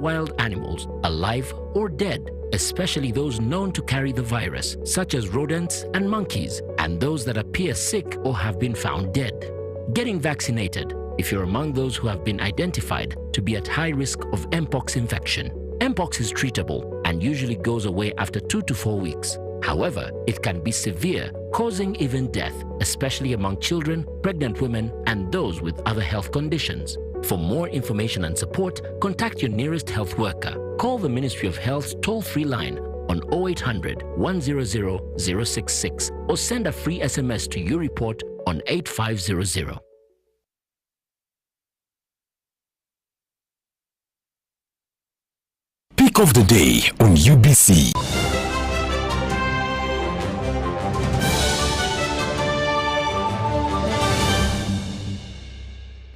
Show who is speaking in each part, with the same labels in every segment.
Speaker 1: wild animals, alive or dead, especially those known to carry the virus, such as rodents and monkeys, and those that appear sick or have been found dead. Getting vaccinated if you're among those who have been identified to be at high risk of Mpox infection. Mpox is treatable and usually goes away after 2 to 4 weeks. However, it can be severe, causing even death, especially among children, pregnant women, and those with other health conditions. For more information and support, contact your nearest health worker. Call the Ministry of Health's toll-free line on 0800 100 066 or send a free SMS to YouReport on 8500.
Speaker 2: Pick of the day on UBC.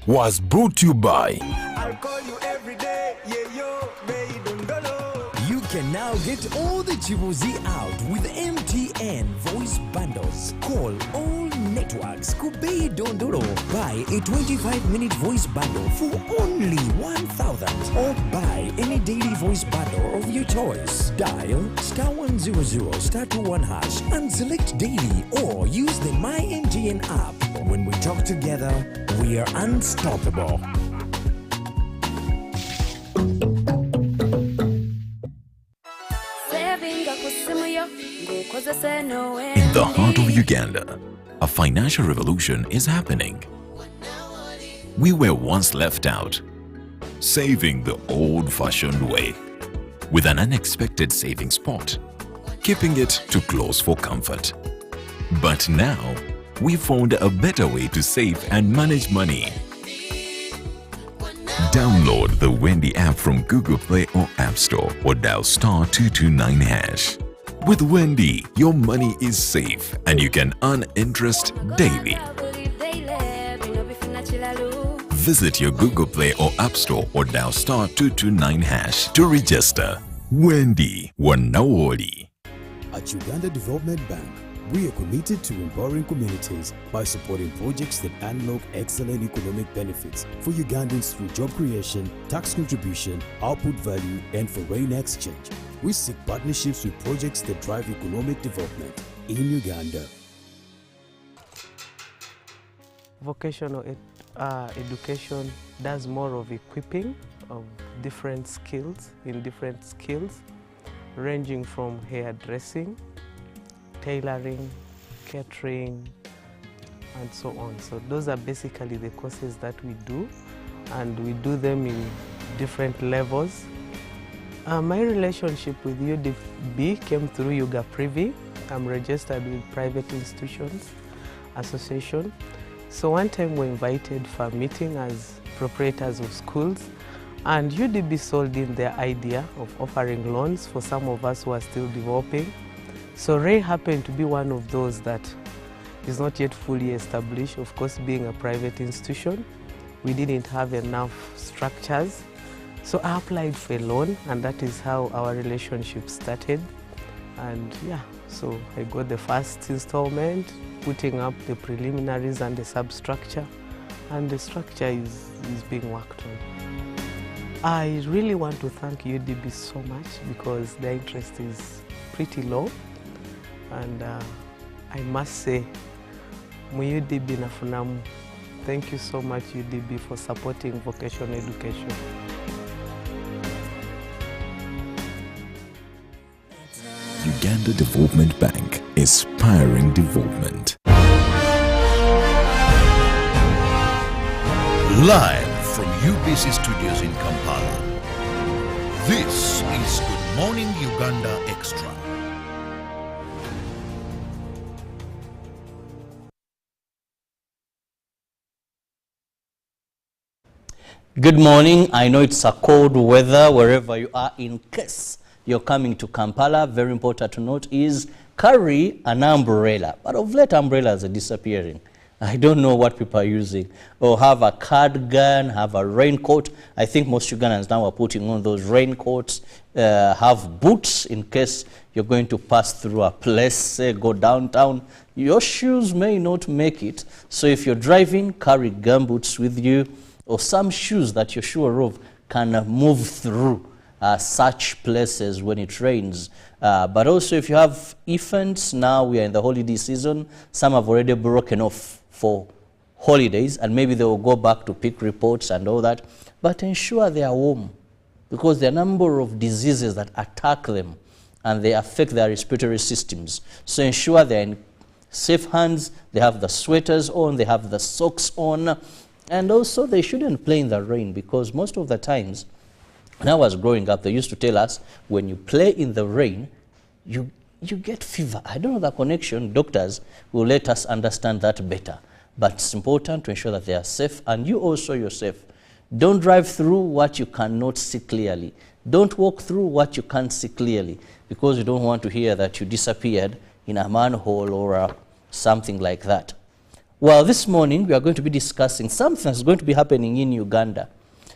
Speaker 2: Was brought to you by
Speaker 3: I'll call you every day, yeah, yo,
Speaker 4: you can now get all the Chibuzi out with MTN voice bundles. Call all networks. Kubei Dondoro. Buy a 25-minute voice bundle for only 1,000 or buy any daily voice bundle of your choice. Dial *100 *21 hash and select daily or use the My MTN app. When we talk together, we are unstoppable.
Speaker 2: In the heart of Uganda, a financial revolution is happening. We were once left out, saving the old-fashioned way, with an unexpected saving spot, keeping it too close for comfort. But now, we found a better way to save and manage money. Download the Wendy app from Google Play or App Store or dial *229 hash. With Wendy, your money is safe and you can earn interest daily. Visit your Google Play or App Store or dial *229 hash to register. Wendy, Wanawoli.
Speaker 5: At Uganda Development Bank, we are committed to empowering communities by supporting projects that unlock excellent economic benefits for Ugandans through job creation, tax contribution, output value, and foreign exchange. We seek partnerships with projects that drive economic development in Uganda.
Speaker 6: Vocational education does more of equipping of different skills, ranging from hairdressing, tailoring, catering, and so on. So those are basically the courses that we do, and we do them in different levels. My relationship with UDB came through Yuga Privi. I'm registered with Private Institutions Association. So one time we were invited for a meeting as proprietors of schools, and UDB sold in their idea of offering loans for some of us who are still developing. So Ray happened to be one of those that is not yet fully established. Of course, being a private institution, we didn't have enough structures. So I applied for a loan, and that is how our relationship started. And yeah, so I got the first installment, putting up the preliminaries and the substructure, and the structure is being worked on. I really want to thank UDB so much because the interest is pretty low, and I must say, UDB nafunamu. Thank you so much, UDB, for supporting vocational education.
Speaker 2: Uganda Development Bank, inspiring development.
Speaker 7: Live from UBC Studios in Kampala, this is Good Morning Uganda Extra.
Speaker 8: Good morning. I know it's a cold weather wherever you are. In case you're coming to Kampala, very important to note is carry an umbrella. But of late, umbrellas are disappearing. I don't know what people are using. Or have a cardigan, have a raincoat. I think most Ugandans now are putting on those raincoats. Have boots in case you're going to pass through a place, say go downtown. Your shoes may not make it. So if you're driving, carry gumboots with you, or some shoes that you're sure of can move through such places when it rains. But also if you have infants, now we are in the holiday season, some have already broken off for holidays and maybe they will go back to pick reports and all that. But ensure they are warm, because there are a number of diseases that attack them and they affect their respiratory systems. So ensure they're in safe hands, they have the sweaters on, they have the socks on, and also they shouldn't play in the rain, because most of the times when I was growing up, they used to tell us when you play in the rain, you get fever. I don't know the connection. Doctors will let us understand that better. But it's important to ensure that they are safe, and you also you're safe. Don't drive through what you cannot see clearly. Don't walk through what you can't see clearly, because you don't want to hear that you disappeared in a manhole or something like that. Well, this morning we are going to be discussing something that's going to be happening in Uganda.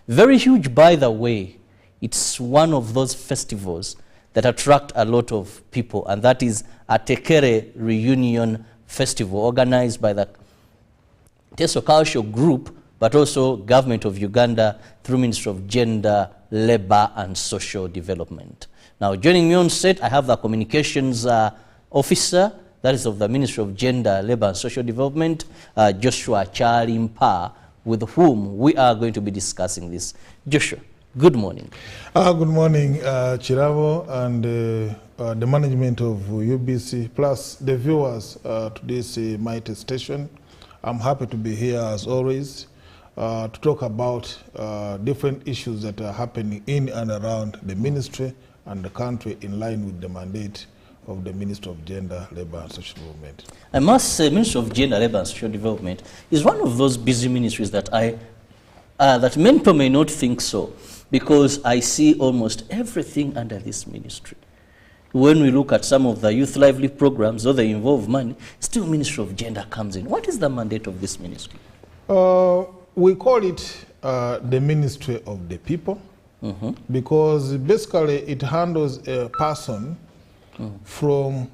Speaker 8: Very huge, by the way. It's one of those festivals that attract a lot of people, and that is a Tekere Reunion Festival organized by the Teso Cultural Group, but also Government of Uganda through Ministry of Gender, Labour and Social Development. Now, joining me on set, I have the Communications Officer, that is of the Ministry of Gender, Labour and Social Development, Joshua Chalimpa, with whom we are going to be discussing this. Joshua, good morning.
Speaker 9: Good morning, Chiravo, and the management of UBC, plus the viewers to this mighty station. I'm happy to be here, as always, to talk about different issues that are happening in and around the ministry and the country, in line with the mandate of the Minister of Gender, Labour and Social Development.
Speaker 8: I must say, Ministry of Gender, Labour and Social Development is one of those busy ministries that that many people may not think so, because I see almost everything under this ministry. When we look at some of the youth lively programs, though they involve money, still Ministry of Gender comes in. What is the mandate of this ministry?
Speaker 9: We call it the Ministry of the People, because basically it handles a person from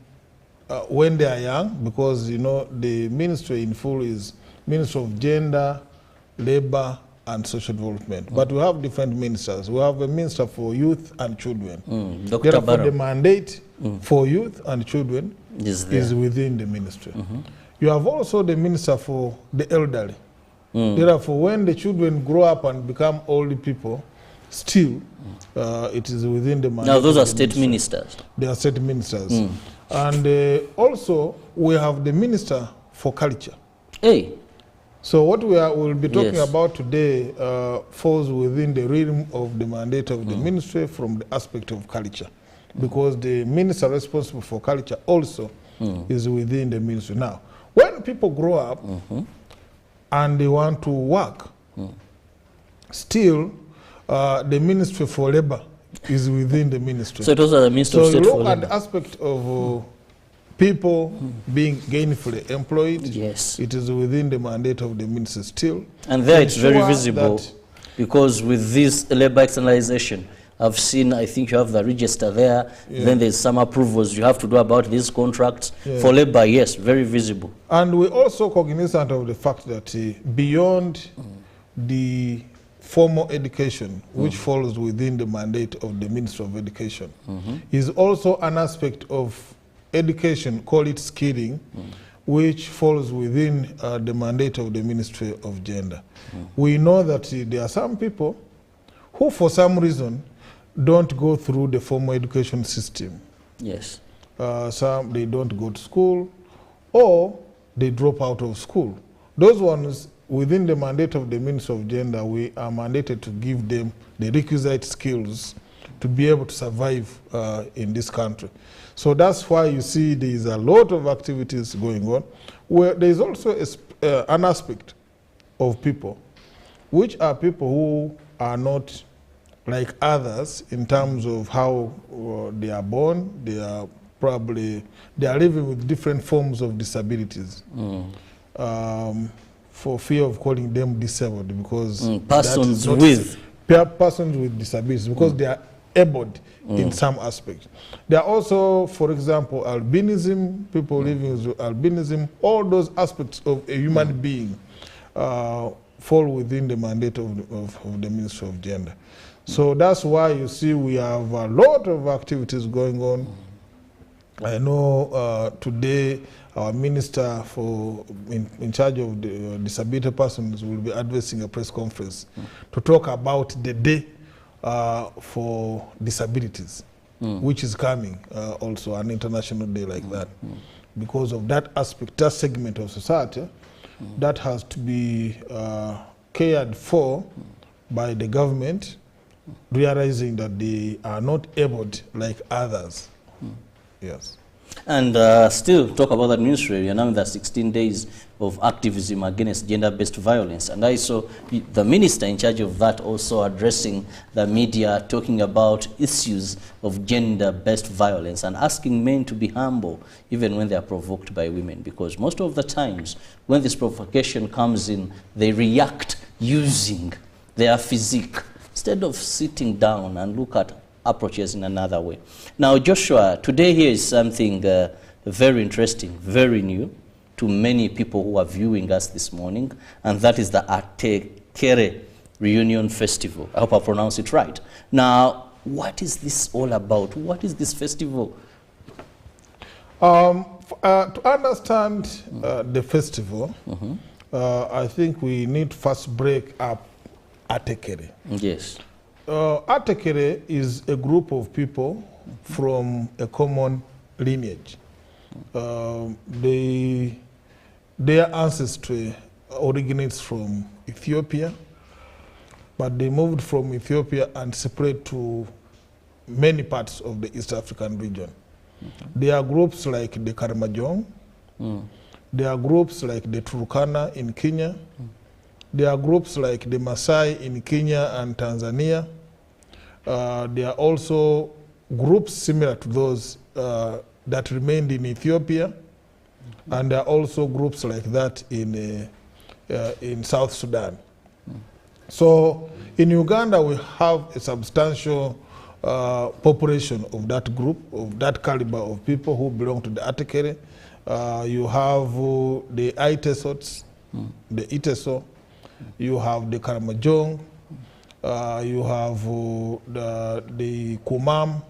Speaker 9: when they are young, because, you know, the ministry in full is Ministry of Gender, Labour and Social Development. But we have different ministers. We have a minister for youth and children. Therefore, the mandate for youth and children is within the ministry. You have also the minister for the elderly. Therefore, when the children grow up and become old people, still it is within the mandate.
Speaker 8: Now, those are state ministers.
Speaker 9: They are state ministers. And also, we have the minister for culture.
Speaker 8: Hey.
Speaker 9: So what we'll be talking about today falls within the realm of the mandate of the ministry from the aspect of culture, because the minister responsible for culture also is within the ministry. Now, when people grow up and they want to work, still the Ministry for Labour is within the ministry.
Speaker 8: So it was the Ministry of State for Labour.
Speaker 9: So you look at the aspect of people being gainfully employed.
Speaker 8: Yes.
Speaker 9: It is within the mandate of the ministry still.
Speaker 8: And there it's very visible, because with this labour externalization, I've seen, I think you have the register there, then there's some approvals you have to do about these contracts. For labour, yes, very visible.
Speaker 9: And we're also cognizant of the fact that beyond the formal education, which falls within the mandate of the Ministry of Education, is also an aspect of education, call it skilling, which falls within the mandate of the Ministry of Gender. We know that there are some people who, for some reason, don't go through the formal education system.
Speaker 8: Yes.
Speaker 9: Some, they don't go to school, or they drop out of school. Those ones, within the mandate of the Ministry of Gender, we are mandated to give them the requisite skills to be able to survive in this country. So that's why you see there is a lot of activities going on, where there is also an aspect of people, which are people who are not like others in terms of how they are born. They are living with different forms of disabilities. For fear of calling them disabled, because
Speaker 8: persons with
Speaker 9: disabilities, because they are abled in some aspects. There are also, for example, albinism, people living with albinism. All those aspects of a human being fall within the mandate of the Ministry of Gender. So that's why you see we have a lot of activities going on. I know today our minister in charge of the disability persons will be addressing a press conference to talk about the day for disabilities, which is coming, also an international day like that. Because of that aspect, that segment of society, that has to be cared for by the government, realizing that they are not abled like others. Yes.
Speaker 8: And still talk about that ministry, you're now in the 16 days of activism against gender-based violence. And I saw the minister in charge of that also addressing the media, talking about issues of gender-based violence and asking men to be humble even when they are provoked by women. Because most of the times when this provocation comes in, they react using their physique instead of sitting down and look at approaches in another way. Now, Joshua, today here is something very interesting, very new to many people who are viewing us this morning, and that is the Atekere Reunion Festival. I hope I pronounce it right. Now, what is this all about? What is this festival?
Speaker 9: To understand the festival, I think we need to first break up Atekere.
Speaker 8: Yes.
Speaker 9: Atekere is a group of people from a common lineage. Their ancestry originates from Ethiopia, but they moved from Ethiopia and spread to many parts of the East African region. There are groups like the Karamojong, there are groups like the Turkana in Kenya, there are groups like the Maasai in Kenya and Tanzania. There are also groups similar to those that remained in Ethiopia, and there are also groups like that in South Sudan. So in Uganda, we have a substantial population of that group, of that caliber of people who belong to the Atekere. You have the Aitesots, the Iteso, you have the Karamojong, you have the Kumam,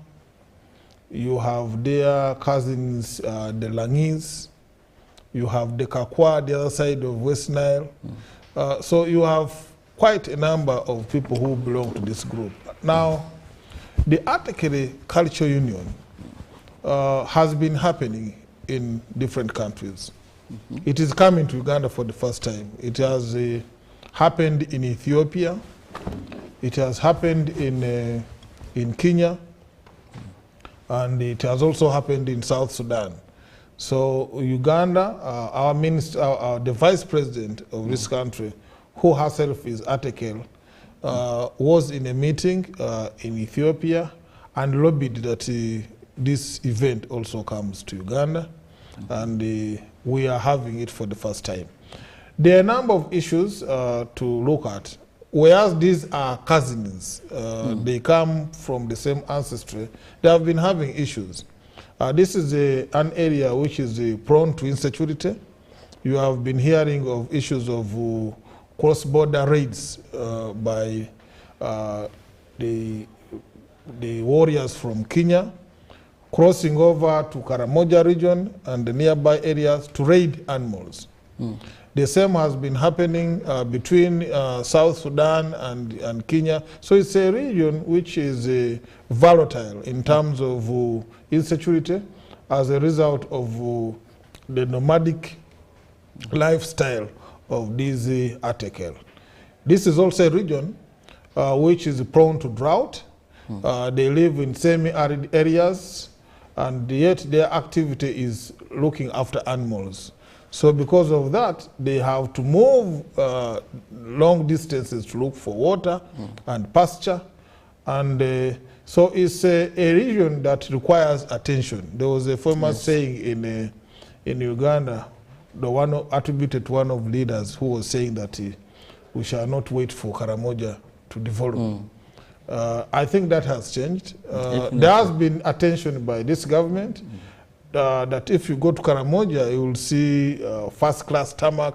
Speaker 9: you have their cousins, the Langis, you have the Kakwa, the other side of West Nile. So you have quite a number of people who belong to this group. Now, the Atekere Culture Union has been happening in different countries. It is coming to Uganda for the first time. It has happened in Ethiopia. It has happened in Kenya, and it has also happened in South Sudan. So Uganda, our minister, the vice president of this country, who herself is Atekere, was in a meeting in Ethiopia and lobbied that this event also comes to Uganda, and we are having it for the first time. There are a number of issues to look at. Whereas these are cousins, they come from the same ancestry, they have been having issues. This is an area which is prone to insecurity. You have been hearing of issues of cross-border raids by the warriors from Kenya, crossing over to Karamoja region and the nearby areas to raid animals. The same has been happening between South Sudan and Kenya. So it's a region which is volatile in terms of insecurity as a result of the nomadic lifestyle of these Atekere. This is also a region which is prone to drought. They live in semi-arid areas, and yet their activity is looking after animals. So because of that, they have to move long distances to look for water and pasture. And so it's a region that requires attention. There was a famous saying in Uganda, the one attributed to one of the leaders who was saying that we shall not wait for Karamoja to develop. I think that has changed. There has been attention by this government that if you go to Karamoja, you will see first-class tarmac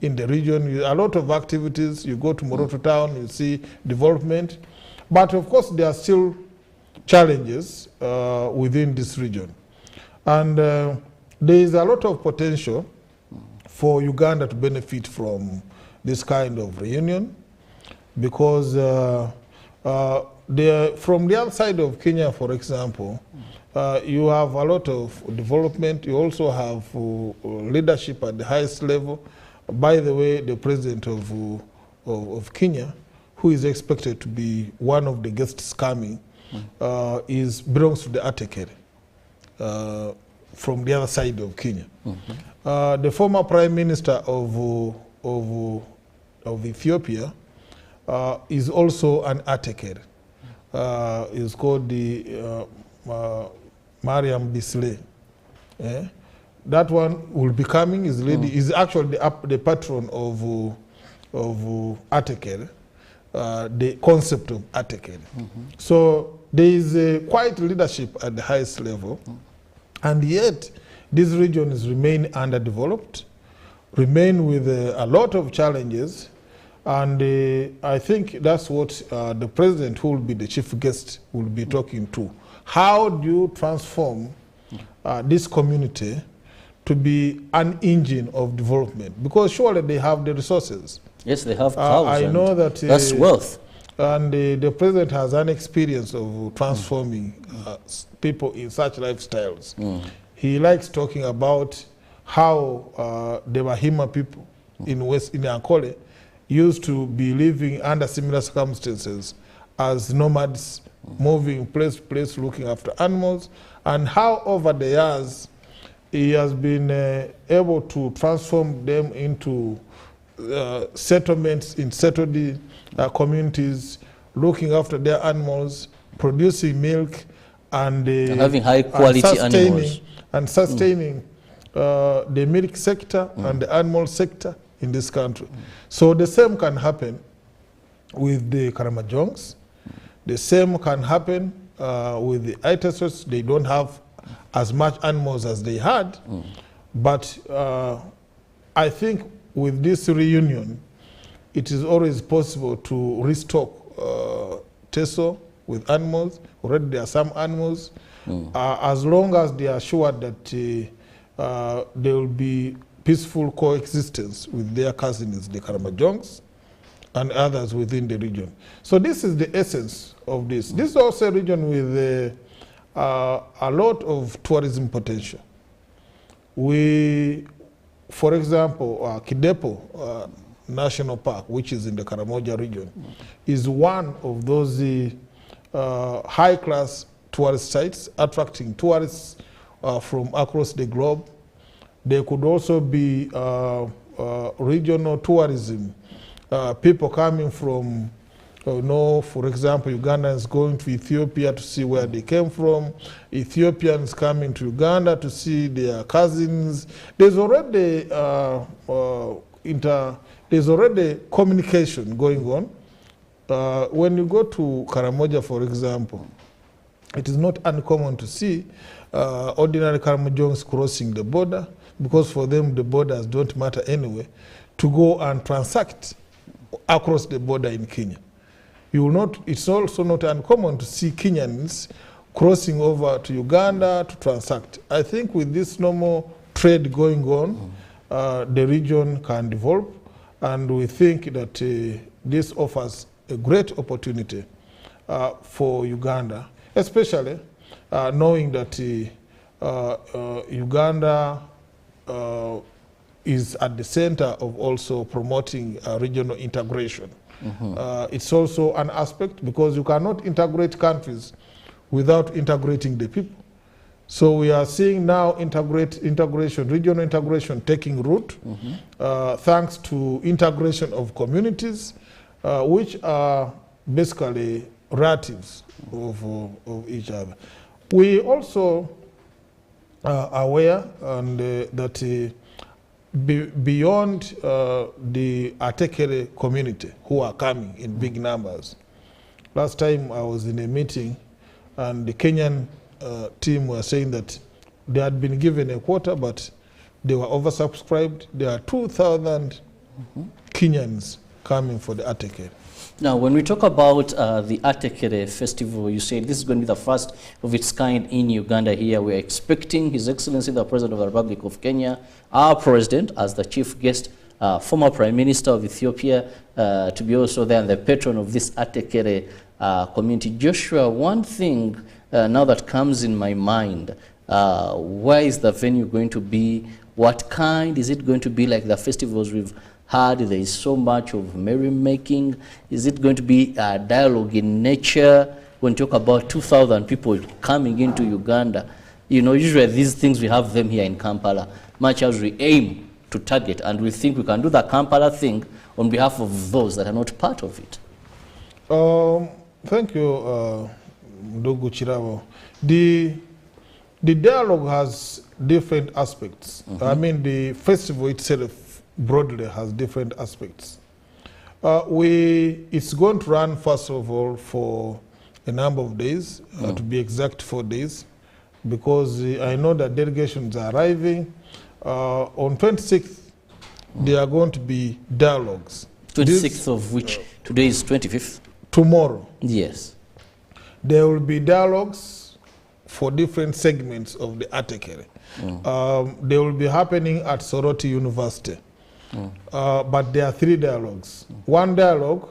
Speaker 9: in the region. A lot of activities. You go to Moroto town, you see development. But of course, there are still challenges within this region. And there is a lot of potential for Uganda to benefit from this kind of reunion, because from the other side of Kenya, for example, you have a lot of development. You also have leadership at the highest level. By the way, the president of Kenya, who is expected to be one of the guests coming, belongs to the Atekere, from the other side of Kenya. The former prime minister of Ethiopia is also an Atekere. Is called the Mariam Disle. That one will be coming. Is actually the patron of Atekere, the concept of Atekere. So there is quite leadership at the highest level, and yet this region is remain underdeveloped, remain with a lot of challenges. And I think that's what the president, who will be the chief guest, will be talking to. How do you transform this community to be an engine of development? Because surely they have the resources.
Speaker 8: Yes, they have cows.
Speaker 9: I know that
Speaker 8: that's wealth.
Speaker 9: And the president has an experience of transforming people in such lifestyles. He likes talking about how the Bahima people in Ankole used to be living under similar circumstances as nomads, moving place to place, looking after animals, and how over the years he has been able to transform them into settlements in settled communities, looking after their animals, producing milk, and
Speaker 8: having high quality animals.
Speaker 9: And sustaining the milk sector and the animal sector in this country. So the same can happen with the Karamajongs. The same can happen with the Aitesos. They don't have as much animals as they had. But I think with this reunion, it is always possible to restock Teso with animals. Already there are some animals. As long as they are sure that there will be peaceful coexistence with their cousins, the Karamajongs, and others within the region. So this is the essence of this. This is also a region with a lot of tourism potential. For example, Kidepo National Park, which is in the Karamoja region, is one of those high-class tourist sites, attracting tourists from across the globe. There could also be regional tourism, people coming from, for example, Ugandans going to Ethiopia to see where they came from, Ethiopians coming to Uganda to see their cousins. There's already there's already communication going on. When you go to Karamoja, for example, it is not uncommon to see ordinary Karamojongs crossing the border, because for them the borders don't matter anyway, to go and transact across the border in Kenya. You will not, it's also not uncommon to see Kenyans crossing over to Uganda to transact. I think with this normal trade going on, the region can develop, and we think that this offers a great opportunity for Uganda, especially knowing that Uganda is at the center of also promoting regional integration. It's also an aspect, because you cannot integrate countries without integrating the people. So we are seeing now integration, regional integration taking root, thanks to integration of communities, which are basically relatives of each other. We also are aware that beyond the Atekere community, who are coming in big numbers. Last time I was in a meeting, and the Kenyan team were saying that they had been given a quota, but they were oversubscribed. There are 2,000 Kenyans coming for the Atekere.
Speaker 8: Now, when we talk about the Atekere Festival, you say this is going to be the first of its kind in Uganda here. We're expecting His Excellency, the President of the Republic of Kenya, our President, as the chief guest, former Prime Minister of Ethiopia, to be also there, and the patron of this Atekere community. Joshua, one thing now that comes in my mind, where is the venue going to be? What kind? Is it going to be like the festivals we've had? There is so much of merrymaking. Is it going to be a dialogue in nature? When you talk about 2,000 people coming into Uganda, you know, usually these things, we have them here in Kampala, much as we aim to target, and we think we can do the Kampala thing on behalf of those that are not part of it.
Speaker 9: Thank you, Ndugu Chirabo. The dialogue has different aspects. I mean, the festival itself broadly has different aspects. It's going to run, first of all, for a number of days, to be exact 4 days, because I know that delegations are arriving. On 26th, there are going to be dialogues.
Speaker 8: 26th of which today is 25th?
Speaker 9: Tomorrow.
Speaker 8: Yes.
Speaker 9: There will be dialogues for different segments of the Atekere. They will be happening at Soroti University. But there are 3 dialogues. One dialogue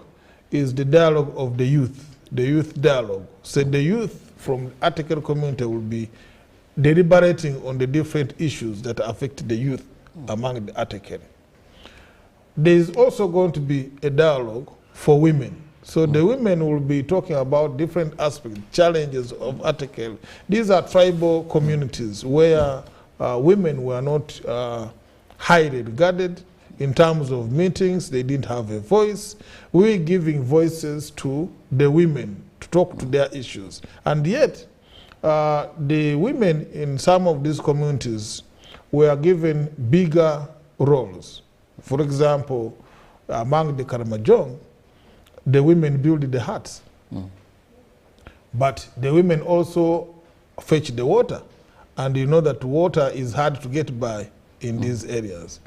Speaker 9: is the dialogue of the youth dialogue. So the youth from the Atekere community will be deliberating on the different issues that affect the youth among the Atekere. There is also going to be a dialogue for women. So the women will be talking about different aspects, challenges of Atekere. These are tribal communities where women were not highly regarded in terms of meetings. They didn't have a voice. We're giving voices to the women to talk to their issues. And yet, the women in some of these communities were given bigger roles. For example, among the Karamajong, the women build the huts. But the women also fetch the water. And you know that water is hard to get by in these areas.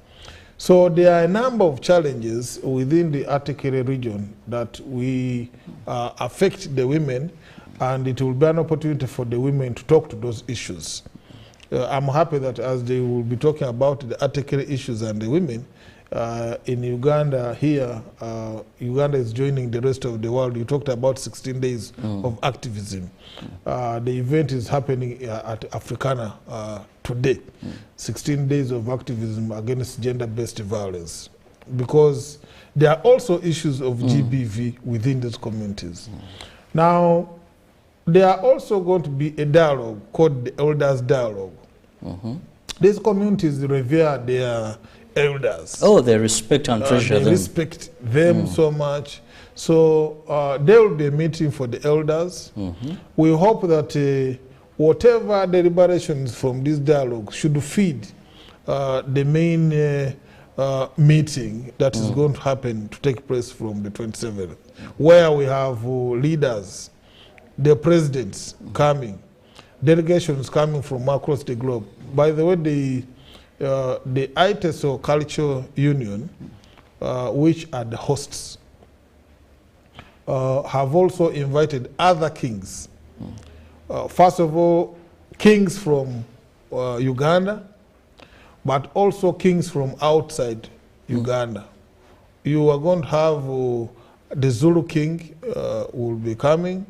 Speaker 9: So there are a number of challenges within the Atekere region that we affect the women, and it will be an opportunity for the women to talk to those issues. I'm happy that as they will be talking about the Atekere issues and the women, in Uganda here, Uganda is joining the rest of the world. You talked about 16 days of activism. The event is happening at Africana today. 16 days of activism against gender-based violence. Because there are also issues of GBV within those communities. Now, there are also going to be a dialogue called the Elders Dialogue. These communities revere their elders.
Speaker 8: Oh, they respect and treasure them.
Speaker 9: They respect them so much. So there will be a meeting for the elders. We hope that whatever deliberations from this dialogue should feed the main meeting that is going to happen to take place from the 27th, where we have leaders, the presidents coming, delegations coming from across the globe. By the way, the ITESO Cultural Union, which are the hosts, have also invited other kings. First of all, kings from Uganda, but also kings from outside Uganda. You are going to have the Zulu king will be coming.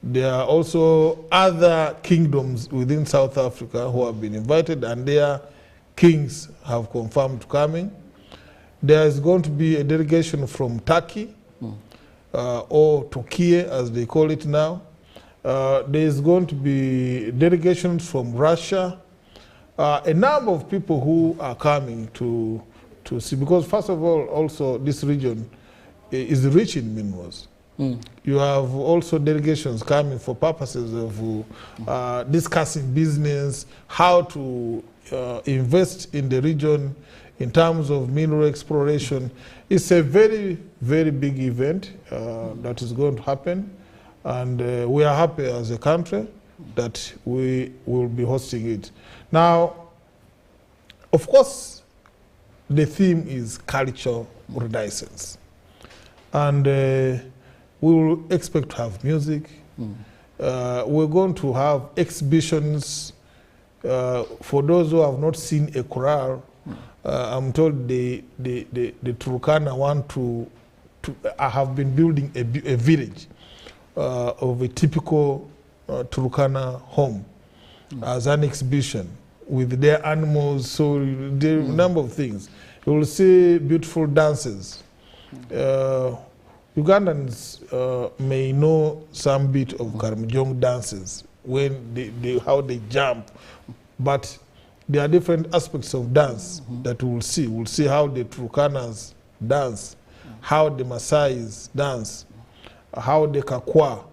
Speaker 9: There are also other kingdoms within South Africa who have been invited, and their kings have confirmed coming. There is going to be a delegation from Turkey, or Turkey as they call it now. There is going to be delegations from Russia. A number of people who are coming to see, because first of all, also this region is rich in minerals. You have also delegations coming for purposes of discussing business, how to invest in the region in terms of mineral exploration. It's a very, very big event that is going to happen, and we are happy as a country that we will be hosting it. Now, of course, the theme is cultural renaissance. And we will expect to have music. We're going to have exhibitions. For those who have not seen a chorale, I'm told the Turkana want to I have been building a village of a typical Turkana home as an exhibition with their animals, so there are a number of things. You will see beautiful dances. Ugandans may know some bit of Karamjong dances, when how they jump, but there are different aspects of dance that we will see. We'll see how the Turkanas dance, how the Maasais dance, how the Kakwa.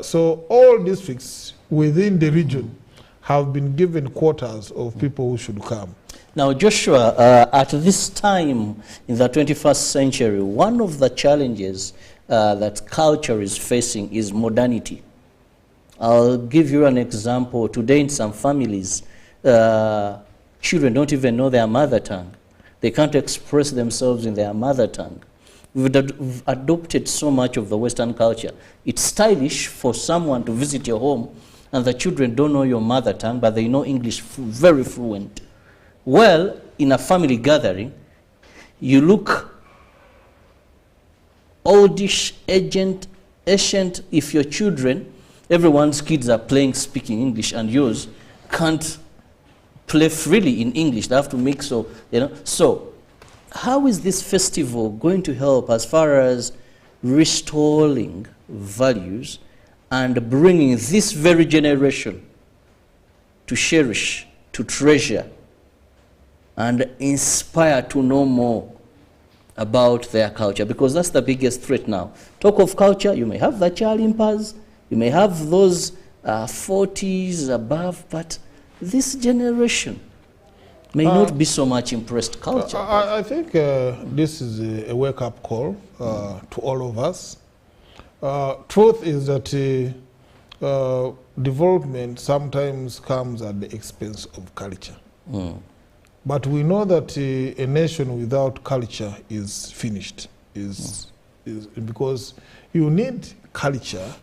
Speaker 9: So all districts within the region have been given quotas of people who should come.
Speaker 8: Now, Joshua, at this time in the 21st century, one of the challenges that culture is facing is modernity. I'll give you an example. Today in some families, children don't even know their mother tongue. They can't express themselves in their mother tongue. We've adopted so much of the Western culture. It's stylish for someone to visit your home and the children don't know your mother tongue, but they know English very fluent. Well, in a family gathering, you look oldish, ancient, if your children, everyone's kids are speaking English, and yours can't play freely in English. They have to mix, so, So, how is this festival going to help as far as restoring values and bringing this very generation to cherish, to treasure, and inspire to know more about their culture? Because that's the biggest threat now. Talk of culture, you may have the Chalimpas, you may have those 40s above, but this generation may not be so much impressed culture.
Speaker 9: I think this is a wake-up call to all of us. Truth is that development sometimes comes at the expense of culture. But we know that a nation without culture is finished, because you need culture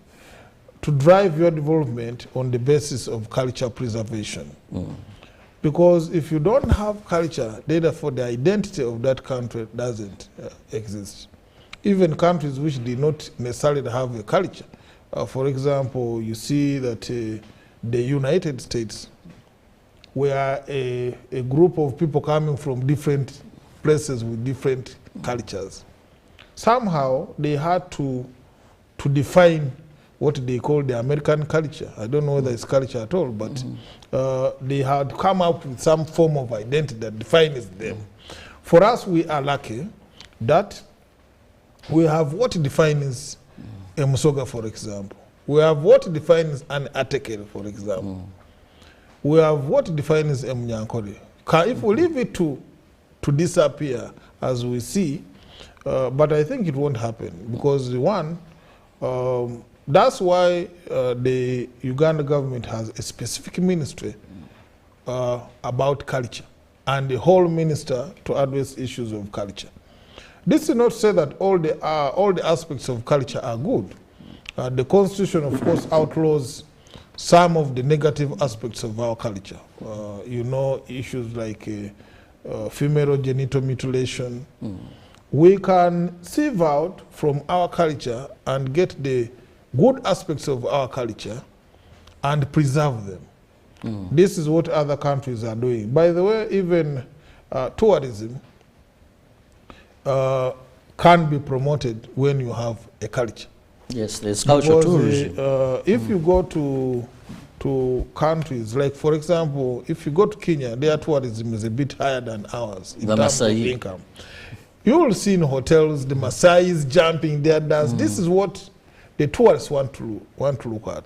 Speaker 9: to drive your development on the basis of culture preservation. Because if you don't have culture, therefore the identity of that country doesn't exist. Even countries which do not necessarily have a culture. For example, you see that the United States, where a group of people coming from different places with different cultures, somehow they had to define what they call the American culture. I don't know whether it's culture at all, but they had come up with some form of identity that defines them. For us, we are lucky that we have what defines a Musoga, for example. We have what defines an Atekel, for example. We have what defines a Mnyankore. If we leave it to disappear, as we see, but I think it won't happen, because one, that's why the Uganda government has a specific ministry about culture, and the whole minister to address issues of culture. This is not to say that all the aspects of culture are good. The Constitution, of course, outlaws some of the negative aspects of our culture. Issues like female genital mutilation. We can sieve out from our culture and get the good aspects of our culture and preserve them. This is what other countries are doing. By the way, even tourism can be promoted when you have a culture.
Speaker 8: Yes, there's cultural tourism.
Speaker 9: If you go to countries, like for example, if you go to Kenya, their tourism is a bit higher than ours in terms of income. You will see in hotels the Maasais jumping their dance. This is what the tourists want to look at.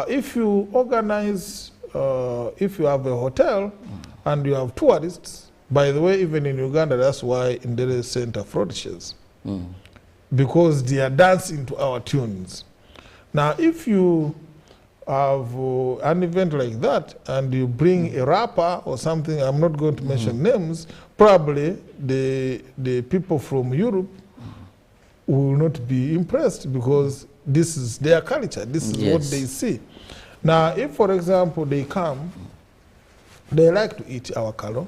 Speaker 9: If you organize, if you have a hotel and you have tourists, by the way, even in Uganda, that's why Ndere Center flourishes, because they are dancing to our tunes. Now, if you have an event like that and you bring a rapper or something, I'm not going to mention names, probably the people from Europe will not be impressed because this is their culture. This is what they see. Now, if, for example, they come, they like to eat our kalo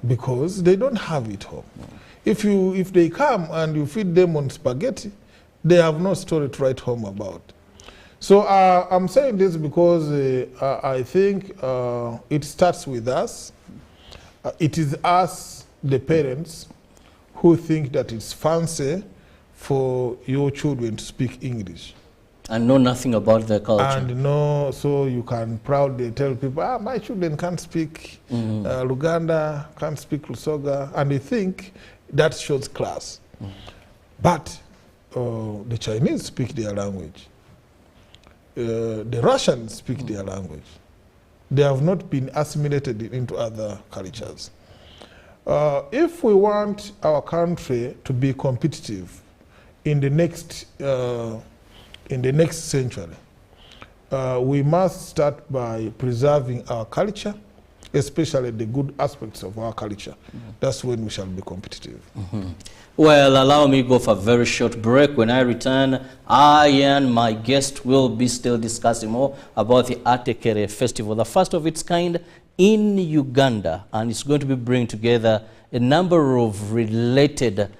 Speaker 9: because they don't have it home. If they come and you feed them on spaghetti, they have no story to write home about. So I'm saying this because I think it starts with us. It is us, the parents, who think that it's fancy for your children to speak English.
Speaker 8: And know nothing about their culture.
Speaker 9: And know, so you can proudly tell people, my children can't speak Luganda, can't speak Lusoga, and they think that shows class. But the Chinese speak their language. The Russians speak their language. They have not been assimilated into other cultures. If we want our country to be competitive in the next century, we must start by preserving our culture, especially the good aspects of our culture. That's when we shall be competitive.
Speaker 8: Well, allow me to go for a very short break. When I return, I and my guest will be still discussing more about the Atekere Festival, the first of its kind in Uganda, and it's going to be bringing together a number of related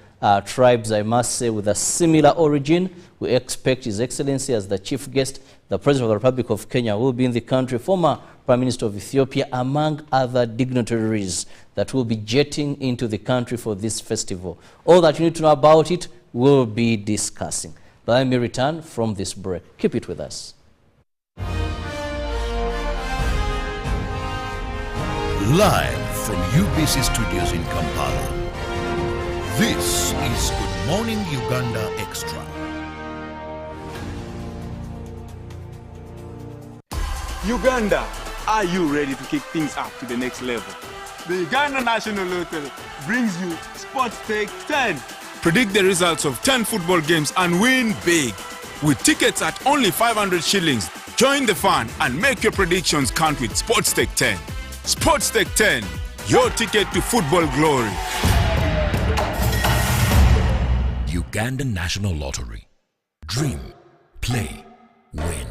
Speaker 8: tribes, I must say, with a similar origin. We expect His Excellency as the chief guest. The President of the Republic of Kenya will be in the country, former Prime Minister of Ethiopia, among other dignitaries that will be jetting into the country for this festival. All that you need to know about it, we'll be discussing. But let me return from this break. Keep it with us.
Speaker 7: Live from UBC Studios in Kampala, this is Good Morning Uganda Extra.
Speaker 3: Uganda, are you ready to kick things up to the next level? The Uganda National Lottery brings you Sports Take 10. Predict the results of 10 football games and win big. With tickets at only 500 shillings, join the fun and make your predictions count with Sports Take 10. Sports Take 10, your ticket to football glory.
Speaker 1: Uganda National Lottery. Dream, play, win.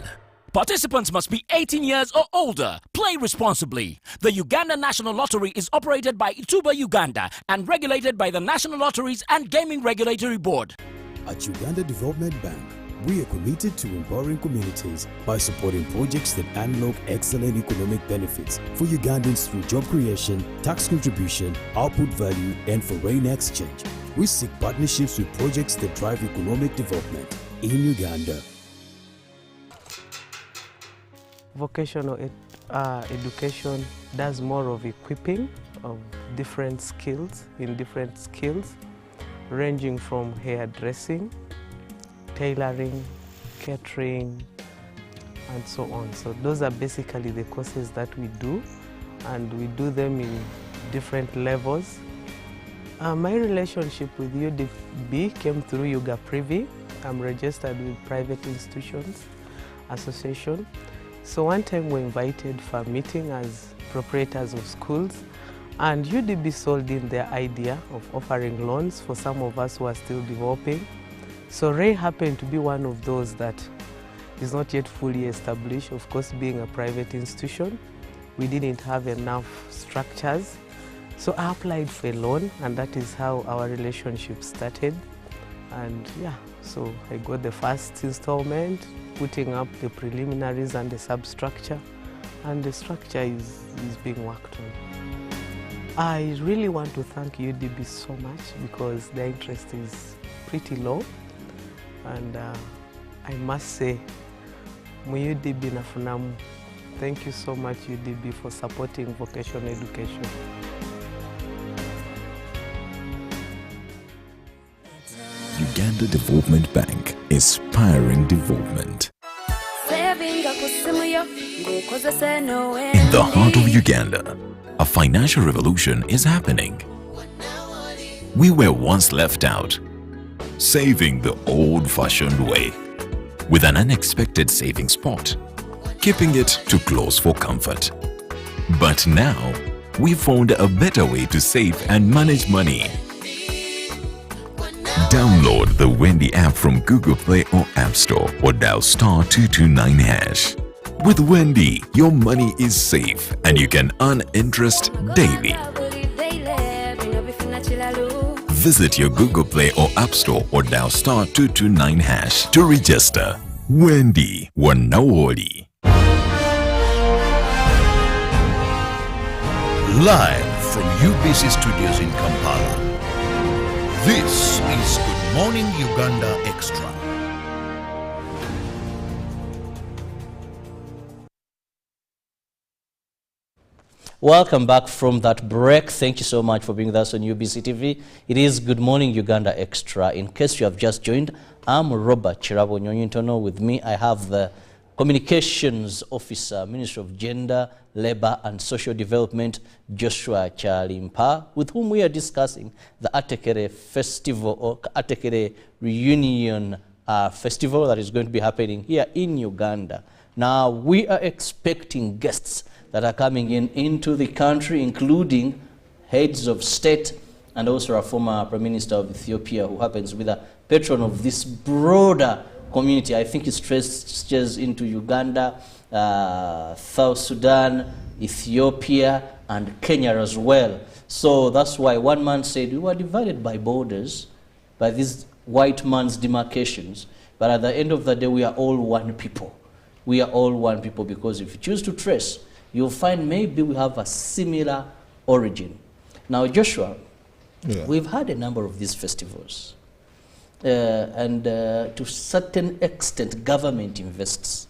Speaker 1: Participants must be 18 years or older. Play responsibly. The Uganda National Lottery is operated by Ituba Uganda and regulated by the National Lotteries and Gaming Regulatory Board.
Speaker 5: At Uganda Development Bank, we are committed to empowering communities by supporting projects that unlock excellent economic benefits for Ugandans through job creation, tax contribution, output value, and foreign exchange. We seek partnerships with projects that drive economic development in Uganda.
Speaker 6: Vocational education does more of equipping of different skills, ranging from hairdressing, tailoring, catering, and so on. So those are basically the courses that we do, and we do them in different levels. My relationship with UDB came through Yuga Privi. I'm registered with Private Institutions Association. So one time we were invited for a meeting as proprietors of schools, and UDB sold in their idea of offering loans for some of us who are still developing. So Ray happened to be one of those that is not yet fully established. Of course, being a private institution, we didn't have enough structures. So I applied for a loan, and that is how our relationship started. And yeah, so I got the first installment, putting up the preliminaries and the substructure, and the structure is being worked on. I really want to thank UDB so much because their interest is pretty low, and I must say, UDB nafunamu. Thank you so much, UDB, for supporting vocational education.
Speaker 2: Uganda Development Bank, inspiring development.
Speaker 10: In
Speaker 2: the heart of Uganda, a financial revolution is happening. We were once left out, saving the old-fashioned way, with an unexpected saving spot, keeping it too close for comfort. But now, we found a better way to save and manage money. Download the Wendy app from Google Play or App Store or dial star 229 hash. With Wendy, your money is safe and you can earn interest daily. Visit your Google Play or App Store or dial star 229 hash to register. Wendy Wanawoli.
Speaker 7: Live from UBC Studios in Kampala. This is Good Morning Uganda Extra.
Speaker 8: Welcome back from that break. Thank you so much for being with us on UBC TV. It is Good Morning Uganda Extra. In case you have just joined, I'm Robert Chirabo Nyonyintono. With me, I have the Communications Officer, Ministry of Gender, Labour and Social Development, Joshua Chalimpa, with whom we are discussing the Atekere Festival or Atekere Reunion Festival that is going to be happening here in Uganda. Now, we are expecting guests that are coming into the country, including heads of state and also a former Prime Minister of Ethiopia, who happens to be the patron of this broader community. I think it stretches into Uganda, South Sudan, Ethiopia, and Kenya as well. So that's why one man said we were divided by borders, by these white man's demarcations, but at the end of the day, we are all one people. We are all one people, because if you choose to trace, you'll find maybe we have a similar origin. Now, Joshua, we've had a number of these festivals. And to a certain extent, government invests.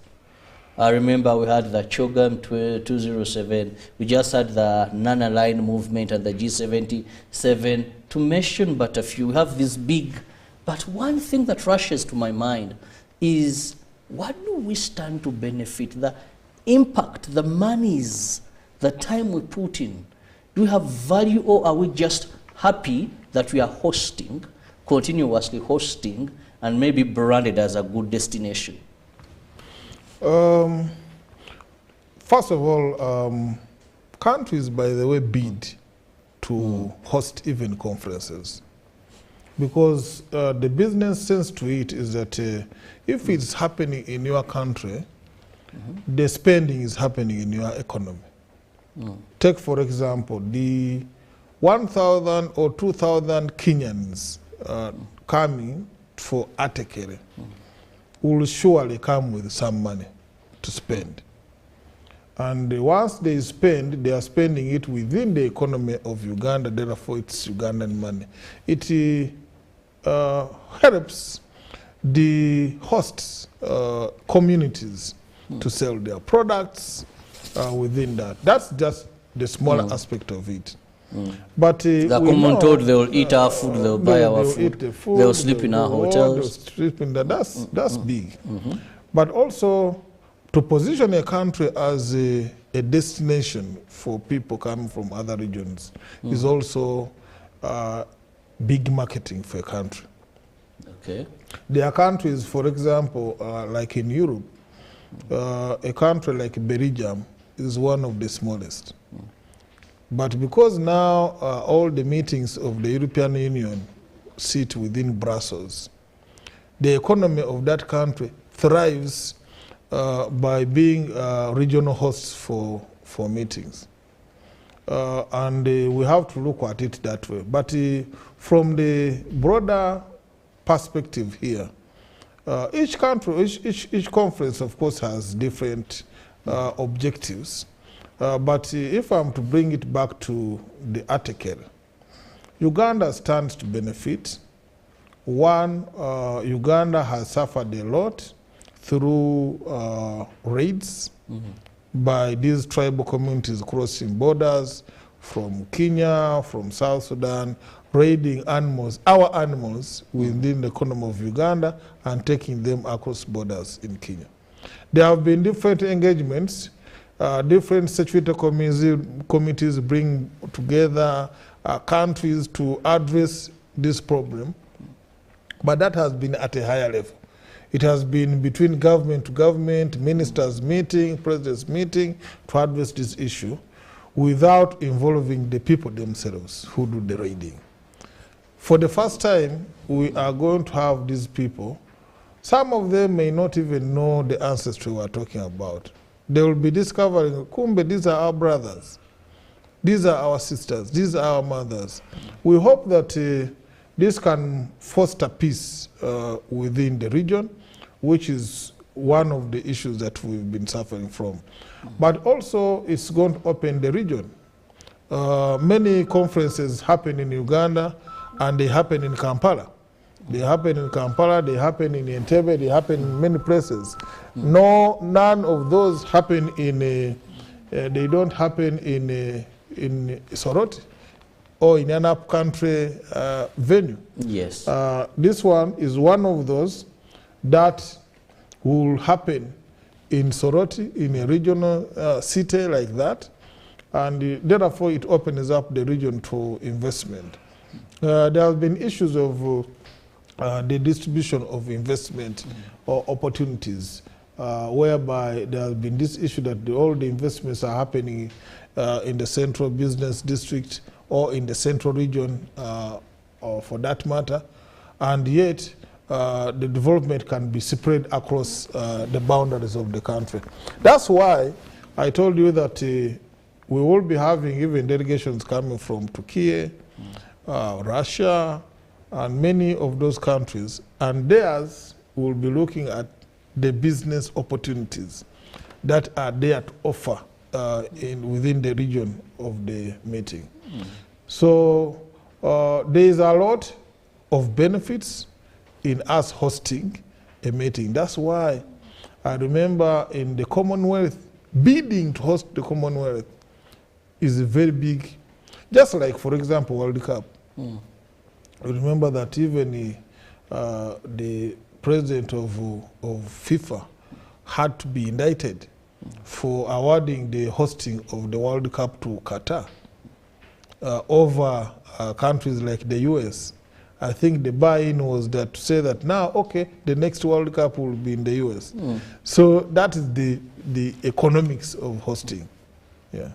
Speaker 8: I remember we had the Chogam 207. We just had the Nana Line movement and the G77. To mention but a few, we have this big. But one thing that rushes to my mind is, what do we stand to benefit? The impact, the monies, the time we put in. Do we have value, or are we just happy that we are hosting, continuously hosting, and maybe branded as a good destination?
Speaker 9: First of all, countries, by the way, bid to host even conferences, because the business sense to it is that if it's happening in your country, the spending is happening in your economy. Take, for example, the 1,000 or 2,000 Kenyans coming for Atekere will surely come with some money to spend. And once they spend, they are spending it within the economy of Uganda, therefore it's Ugandan money. It helps the hosts communities to sell their products within that. That's just the smaller aspect of it. But
Speaker 8: the common told they will eat our food, they will buy our food, they will sleep in our hotels.
Speaker 9: Sleep in that's big. But also, to position a country as a destination for people coming from other regions is also big marketing for a country.
Speaker 8: Okay.
Speaker 9: There are countries, for example, like in Europe, a country like Belgium is one of the smallest. But because now all the meetings of the European Union sit within Brussels, the economy of that country thrives by being regional hosts for meetings. And we have to look at it that way. But from the broader perspective here, each country, each conference, of course, has different objectives. But if I'm to bring it back to the Atekere, Uganda stands to benefit. One, Uganda has suffered a lot through raids by these tribal communities crossing borders from Kenya, from South Sudan, raiding animals, our animals, within the economy of Uganda and taking them across borders in Kenya. There have been different engagements. Different security committees bring together countries to address this problem, but that has been at a higher level. It has been between government to government, ministers meeting, presidents meeting to address this issue without involving the people themselves who do the raiding. For the first time, we are going to have these people. Some of them may not even know the ancestry we are talking about. They will be discovering, kumbe, these are our brothers. These are our sisters. These are our mothers. We hope that this can foster peace within the region, which is one of the issues that we've been suffering from. But also, it's going to open the region. Many conferences happen in Uganda, and they happen in Kampala. They happen in Kampala, they happen in Entebbe, they happen in many places. None of those happen in they don't happen in Soroti or in an up-country venue.
Speaker 8: Yes.
Speaker 9: This one is one of those that will happen in Soroti, in a regional city like that, and therefore it opens up the region to investment. There have been issues of the distribution of investment or opportunities, whereby there has been this issue that all the investments are happening in the central business district or in the central region, or for that matter, and yet the development can be spread across the boundaries of the country. That's why I told you that we will be having even delegations coming from Turkey, Russia, and many of those countries, and theirs will be looking at the business opportunities that are there to offer within the region of the meeting. So there is a lot of benefits in us hosting a meeting. That's why I remember in the Commonwealth, bidding to host the Commonwealth is very big. Just like, for example, World Cup. I remember that even the president of FIFA had to be indicted for awarding the hosting of the World Cup to Qatar over countries like the US. I think the buy-in was that to say that now, okay, the next World Cup will be in the US. So that is the economics of hosting. Yeah.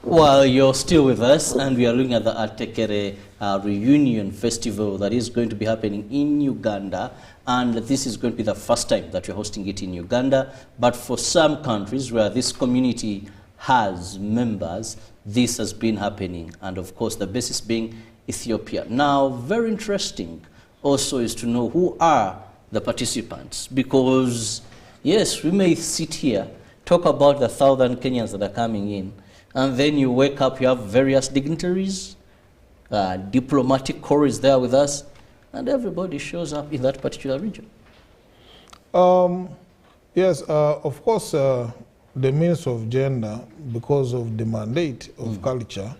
Speaker 8: Well, you're still with us, and we are looking at the Atekere Reunion Festival that is going to be happening in Uganda, and this is going to be the first time that we're hosting it in Uganda. But for some countries where this community has members, this has been happening, and of course the basis being Ethiopia. Now, very interesting also is to know who are the participants, because yes, we may sit here, talk about the 1,000 Kenyans that are coming in, and then you wake up, you have various dignitaries, diplomatic corps is there with us, and everybody shows up in that particular region.
Speaker 9: Yes, of course, the Minister of Gender, because of the mandate of culture,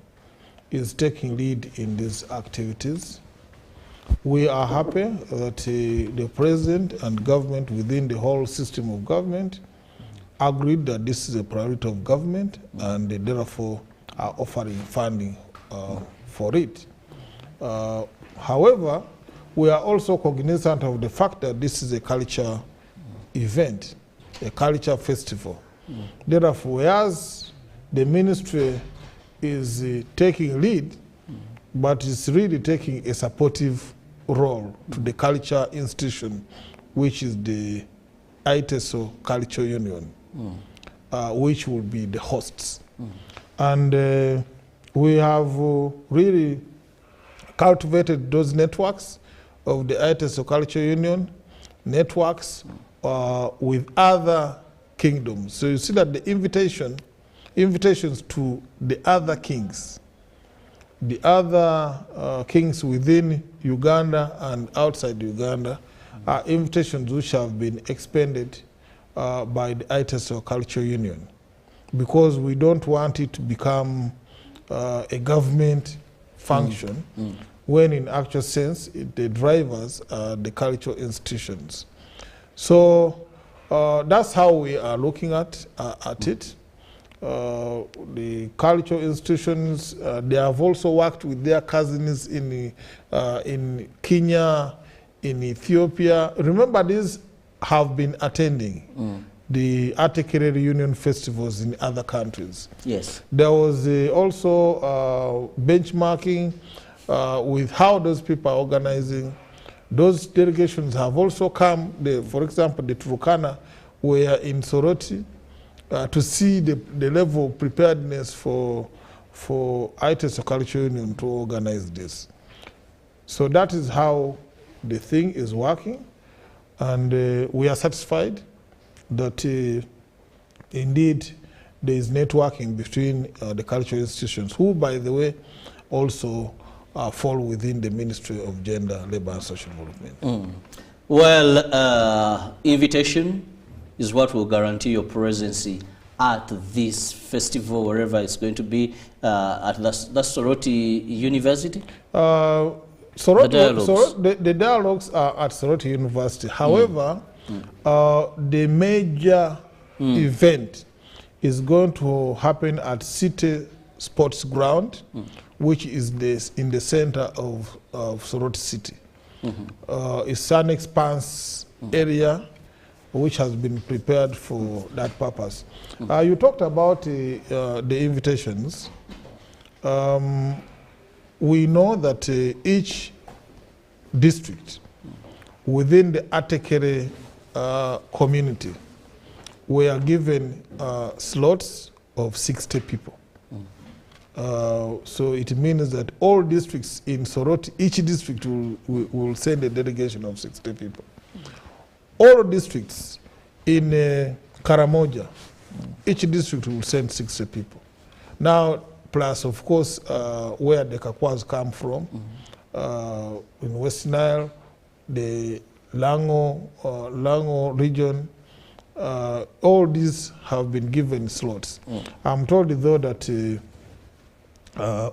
Speaker 9: is taking lead in these activities. We are happy that the President and government within the whole system of government agreed that this is a priority of government, and they therefore are offering funding for it. However, we are also cognizant of the fact that this is a culture event, a culture festival. Therefore, whereas the ministry is taking lead, but is really taking a supportive role to the culture institution, which is the ITESO Culture Union, which will be the hosts. And we have really cultivated those networks of the ITESO Culture Union, networks with other kingdoms. So you see that the invitations to the other kings, within Uganda and outside Uganda, are invitations which have been expanded by the ITESO Culture Union, because we don't want it to become a government function, when in actual sense the drivers are the cultural institutions. So that's how we are looking at it. The cultural institutions, they have also worked with their cousins in Kenya, in Ethiopia. Remember, these have been attending the Atekere Reunion festivals in other countries.
Speaker 8: Yes.
Speaker 9: There was also benchmarking with how those people are organizing. Those delegations have also come, for example, the Turkana were in Soroti to see the level of preparedness for ITES Culture Union to organize this. So that is how the thing is working, and we are satisfied that indeed there is networking between the cultural institutions, who, by the way, also fall within the Ministry of Gender, Labour and Social Development.
Speaker 8: Well, invitation is what will guarantee your presidency at this festival, wherever it's going to be, at the Soroti University? The
Speaker 9: dialogues are at Soroti University. However, the major event is going to happen at City Sports Ground, which is in the center of Soroti City. It's an expanse area which has been prepared for that purpose. You talked about the invitations. We know that each district within the Atekere community were given slots of 60 people. So it means that all districts in Soroti, each district will send a delegation of 60 people. All districts in Karamoja, each district will send 60 people. Now, plus, of course, where the Kakwas come from, in West Nile, the Lango region, all these have been given slots. I'm told, though, that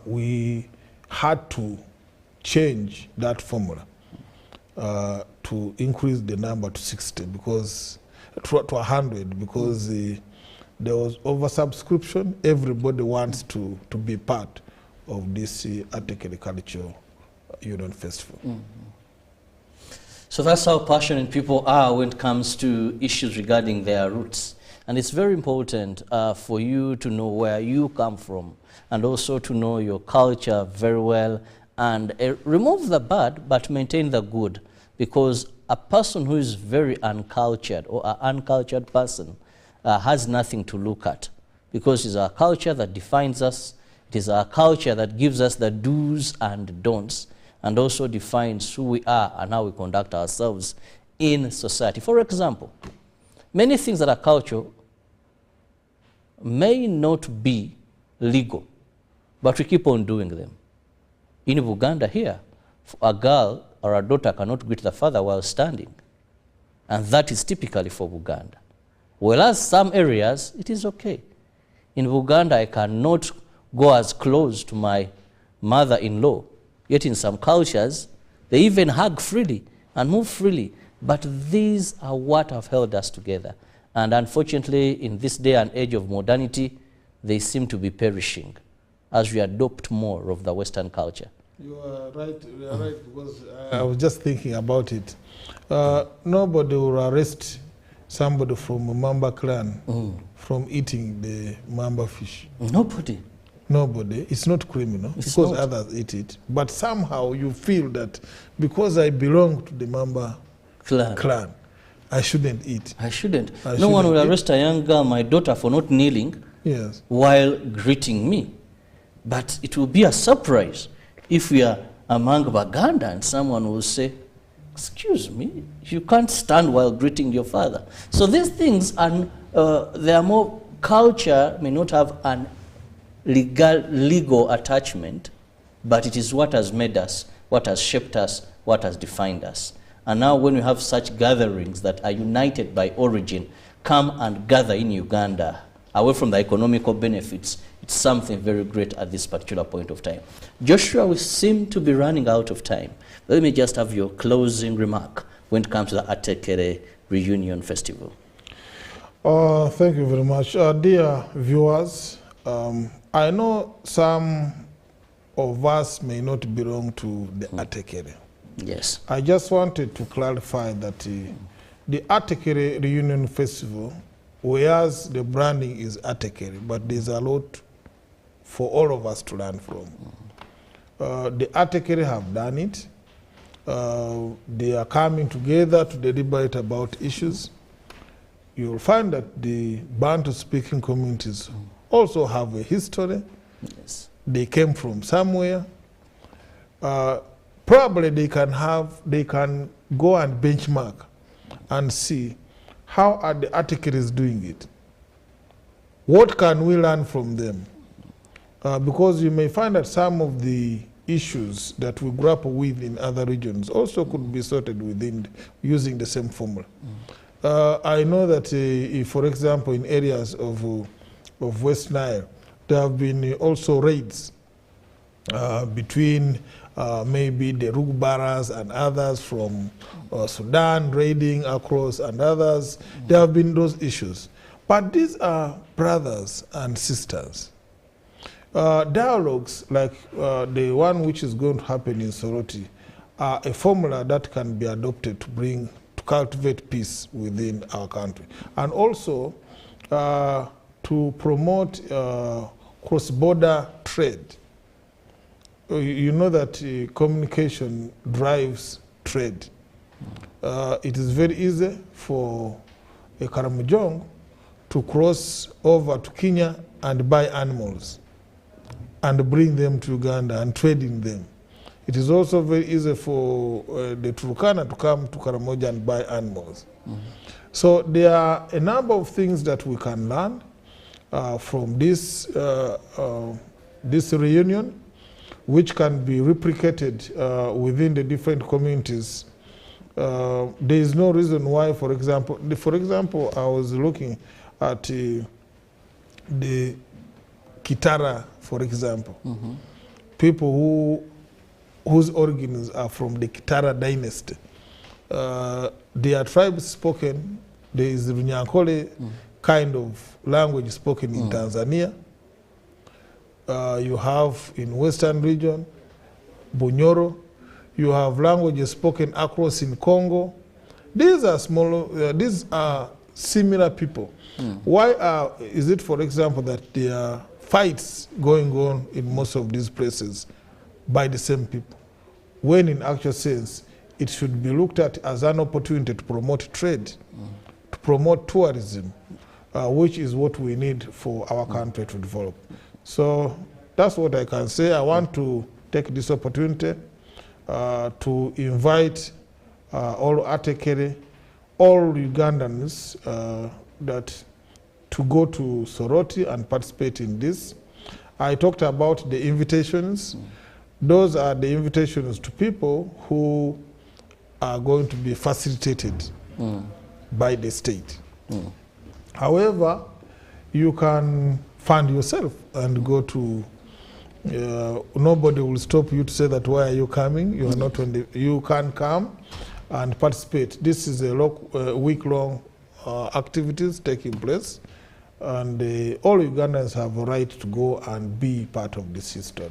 Speaker 9: we had to change that formula to increase the number to 60 because to 100 because there was oversubscription. Everybody wants to be part of this Atekere Cultural Union Festival.
Speaker 8: So that's how passionate people are when it comes to issues regarding their roots. And it's very important for you to know where you come from and also to know your culture very well and remove the bad but maintain the good, because a person who is very uncultured or an uncultured person has nothing to look at, because it's our culture that defines us. It is our culture that gives us the do's and don'ts and also defines who we are and how we conduct ourselves in society. For example, many things that are cultural may not be legal, but we keep on doing them. In Uganda here, a girl or a daughter cannot greet the father while standing, and that is typically for Uganda. Whereas some areas, it is okay. In Uganda, I cannot go as close to my mother-in-law, yet in some cultures, they even hug freely and move freely. But these are what have held us together. And unfortunately, in this day and age of modernity, they seem to be perishing as we adopt more of the Western culture.
Speaker 9: You are right, because I was just thinking about it. Nobody will arrest somebody from a Mamba clan from eating the Mamba fish.
Speaker 8: Nobody.
Speaker 9: Nobody. It's not criminal because others eat it. But somehow you feel that because I belong to the Mamba clan, I shouldn't eat.
Speaker 8: I shouldn't. No one will arrest a young girl, my daughter, for not kneeling while greeting me. But it will be a surprise if we are among Baganda and someone will say, excuse me, you can't stand while greeting your father. So these things, are, they are more, culture may not have an legal attachment, but it is what has made us, what has shaped us, what has defined us. And now when we have such gatherings that are united by origin, come and gather in Uganda, away from the economical benefits, it's something very great at this particular point of time. Joshua, we seem to be running out of time. Let me just have your closing remark when it comes to the Atekere Reunion Festival.
Speaker 9: Thank you very much. Dear viewers, I know some of us may not belong to the Atekere.
Speaker 8: Yes.
Speaker 9: I just wanted to clarify that the Atekere Reunion Festival, whereas the branding is Atekere, but there's a lot for all of us to learn from. The Atekere have done it. They are coming together to deliberate about issues. You'll find that the Bantu-speaking communities also have a history.
Speaker 8: Yes.
Speaker 9: They came from somewhere. Probably they can go and benchmark and see how are the Atekeres doing it. What can we learn from them? Because you may find that some of the issues that we grapple with in other regions also could be sorted within using the same formula. I know that, if, for example, in areas of West Nile, there have been also raids between maybe the Rugbaras and others from Sudan raiding across and others. There have been those issues. But these are brothers and sisters. Dialogues like the one which is going to happen in Soroti are a formula that can be adopted to cultivate peace within our country. And also to promote cross-border trade. You know that communication drives trade. It is very easy for a Karamojong to cross over to Kenya and buy animals and bring them to Uganda and trade in them. It is also very easy for the Turkana to come to Karamoja and buy animals. So there are a number of things that we can learn from this reunion, which can be replicated within the different communities. There is no reason why, for example, I was looking at the Kitara, for example. People whose origins are from the Kitara dynasty. Their tribes spoken, there is the Runyankole kind of language spoken in Tanzania. You have in Western region, Bunyoro. You have languages spoken across in Congo. These are similar people. Why is it, for example, that there are fights going on in most of these places by the same people, when in actual sense it should be looked at as an opportunity to promote trade, to promote tourism, which is what we need for our country to develop. So that's what I can say. I want to take this opportunity to invite all Atekere, all Ugandans to go to Soroti and participate in this. I talked about the invitations. Those are the invitations to people who are going to be facilitated by the state. However, you can fund yourself and go to, nobody will stop you to say that why are you coming? You are not you can come and participate. This is a week-long activities taking place, and all Ugandans have a right to go and be part of this history.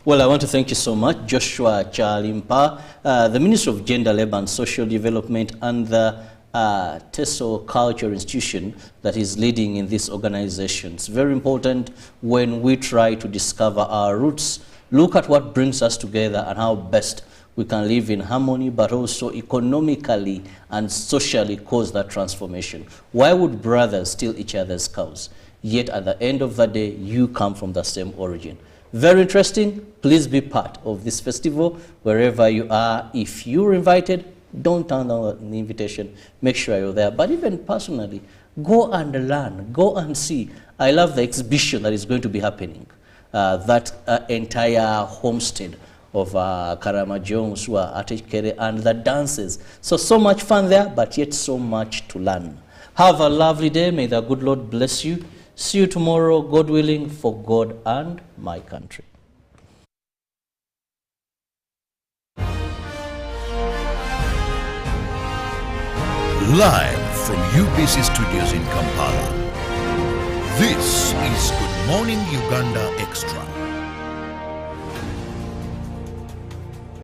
Speaker 8: Well, I want to thank you so much, Joshua Chalimpa, the Minister of Gender, Labour and Social Development, and the Teso Culture Institution that is leading in this organization. It's very important when we try to discover our roots, look at what brings us together and how best we can live in harmony, but also economically and socially cause that transformation. Why would brothers steal each other's cows? Yet at the end of the day, you come from the same origin. Very interesting. Please be part of this festival wherever you are. If you're invited, don't turn down the invitation. Make sure you're there. But even personally, go and learn. Go and see. I love the exhibition that is going to be happening. That entire homestead of Karamojong, Atekere, and the dances. So much fun there, but yet so much to learn. Have a lovely day. May the good Lord bless you. See you tomorrow, God willing, for God and my country.
Speaker 7: Live from UBC Studios in Kampala, this is Good Morning Uganda Extra.